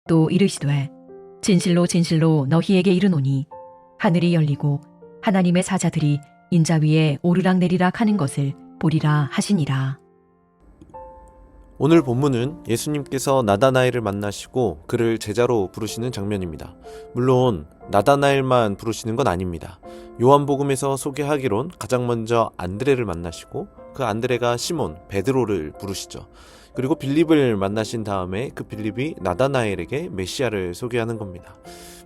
또 이르시되 진실로 진실로 너희에게 이르노니 하늘이 열리고 하나님의 사자들이 인자 위에 오르락내리락 하는 것을 보리라 하시니라. 오늘 본문은 예수님께서 나다나엘을 만나시고 그를 제자로 부르시는 장면입니다. 물론 나다나엘만 부르시는 건 아닙니다. 요한복음에서 소개하기론 가장 먼저 안드레를 만나시고 그 안드레가 시몬, 베드로를 부르시죠. 그리고 빌립을 만나신 다음에 그 빌립이 나다나엘에게 메시아를 소개하는 겁니다.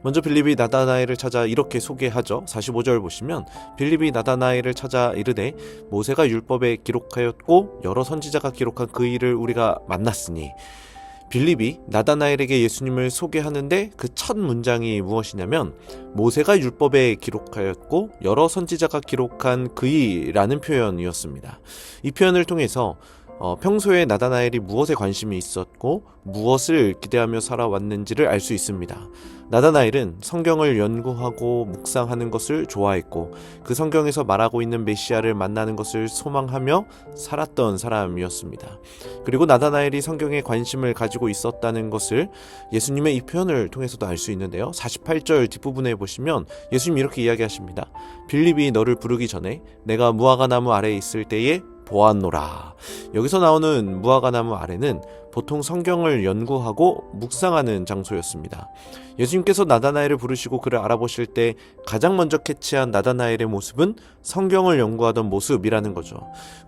먼저 빌립이 나다나엘을 찾아 이렇게 소개하죠. 45절 보시면 빌립이 나다나엘을 찾아 이르되 모세가 율법에 기록하였고 여러 선지자가 기록한 그 일을 우리가 만났으니. 빌립이 나다나엘에게 예수님을 소개하는데 그 첫 문장이 무엇이냐면 모세가 율법에 기록하였고 여러 선지자가 기록한 그이라는 표현이었습니다. 이 표현을 통해서 평소에 나다나엘이 무엇에 관심이 있었고 무엇을 기대하며 살아왔는지를 알 수 있습니다. 나다나엘은 성경을 연구하고 묵상하는 것을 좋아했고 그 성경에서 말하고 있는 메시아를 만나는 것을 소망하며 살았던 사람이었습니다. 그리고 나다나엘이 성경에 관심을 가지고 있었다는 것을 예수님의 이 표현을 통해서도 알 수 있는데요. 48절 뒷부분에 보시면 예수님이 이렇게 이야기하십니다. 빌립이 너를 부르기 전에 내가 무화과나무 아래에 있을 때에 보았노라. 여기서 나오는 무화과나무 아래는 보통 성경을 연구하고 묵상하는 장소였습니다. 예수님께서 나다나엘을 부르시고 그를 알아보실 때 가장 먼저 캐치한 나다나엘의 모습은 성경을 연구하던 모습이라는 거죠.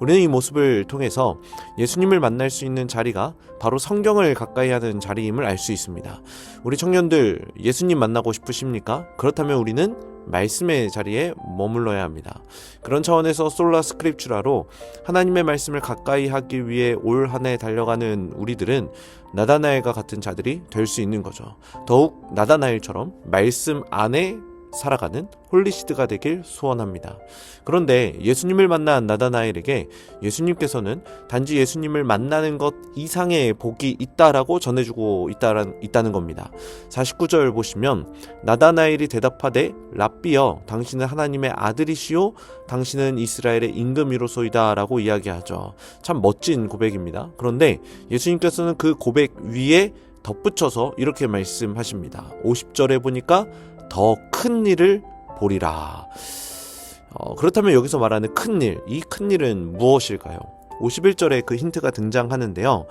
우리는 이 모습을 통해서 예수님을 만날 수 있는 자리가 바로 성경을 가까이 하는 자리임을 알 수 있습니다. 우리 청년들 예수님 만나고 싶으십니까? 그렇다면 우리는 말씀의 자리에 머물러야 합니다. 그런 차원에서 솔라 스크립추라로 하나님의 말씀을 가까이 하기 위해 올 한 해 달려가는 우리들은 나다나엘과 같은 자들이 될 수 있는 거죠. 더욱 나다나엘처럼 말씀 안에 살아가는 홀리시드가 되길 소원합니다. 그런데 예수님을 만난 나다나엘에게 예수님께서는 단지 예수님을 만나는 것 이상의 복이 있다라고 전해주고 있다는 겁니다. 49절 보시면 나다나엘이 대답하되 랍비여 당신은 하나님의 아들이시오 당신은 이스라엘의 임금이로소이다 라고 이야기하죠. 참 멋진 고백입니다. 그런데 예수님께서는 그 고백 위에 덧붙여서 이렇게 말씀하십니다. 50절에 보니까 더 큰 일을 보리라. 그렇다면 여기서 말하는 큰일, 이 큰일은 무엇일까요? 51절에 그 힌트가 등장하는데요.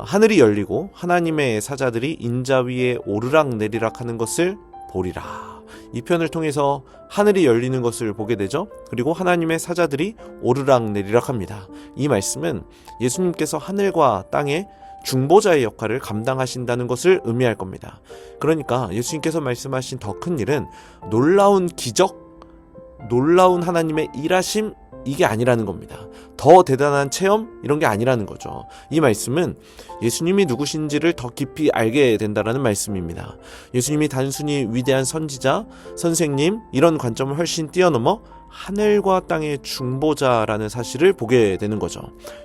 하늘이 열리고 하나님의 사자들이 인자 위에 오르락내리락 하는 것을 보리라. 이 표현을 통해서 하늘이 열리는 것을 보게 되죠. 그리고 하나님의 사자들이 오르락내리락 합니다. 이 말씀은 예수님께서 하늘과 땅에 중보자의 역할을 감당하신다는 것을 의미할 겁니다. 그러니까 예수님께서 말씀하신 더 큰 일은 놀라운 기적, 놀라운 하나님의 일하심 이게 아니라는 겁니다. 더 대단한 체험 이런 게 아니라는 거죠. 이 말씀은 예수님이 누구신지를 더 깊이 알게 된다라는 말씀입니다. 예수님이 단순히 위대한 선지자, 선생님 이런 관점을 훨씬 뛰어넘어 하늘과 땅의 중보자라는 사실을 보게 되는 거죠.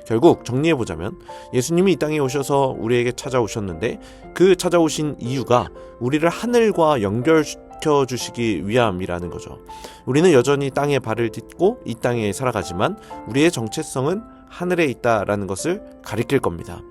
결국 정리해보자면 예수님이 이 땅에 오셔서 우리에게 찾아오셨는데 그 찾아오신 이유가 우리를 하늘과 연결시켜 주시기 위함이라는 거죠. 우리는 여전히 땅에 발을 딛고 이 땅에 살아가지만 우리의 정체성은 하늘에 있다라는 것을 가리킬 겁니다.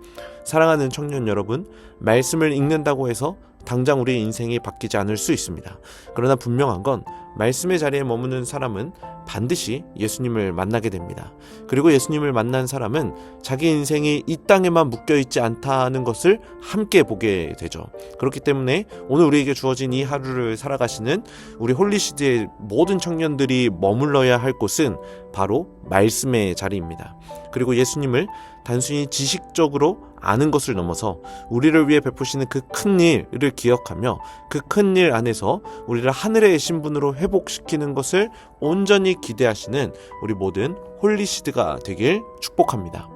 사랑하는 청년 여러분, 말씀을 읽는다고 해서 당장 우리의 인생이 바뀌지 않을 수 있습니다. 그러나 분명한 건 말씀의 자리에 머무는 사람은 반드시 예수님을 만나게 됩니다. 그리고 예수님을 만난 사람은 자기 인생이 이 땅에만 묶여있지 않다는 것을 함께 보게 되죠. 그렇기 때문에 오늘 우리에게 주어진 이 하루를 살아가시는 우리 홀리시드의 모든 청년들이 머물러야 할 곳은 바로 말씀의 자리입니다. 그리고 예수님을 단순히 지식적으로 아는 것을 넘어서 우리를 위해 베푸시는 그 큰 일을 기억하며 그 큰 일 안에서 우리를 하늘의 신분으로 회복시키는 것을 온전히 기대하시는 우리 모든 홀리시드가 되길 축복합니다.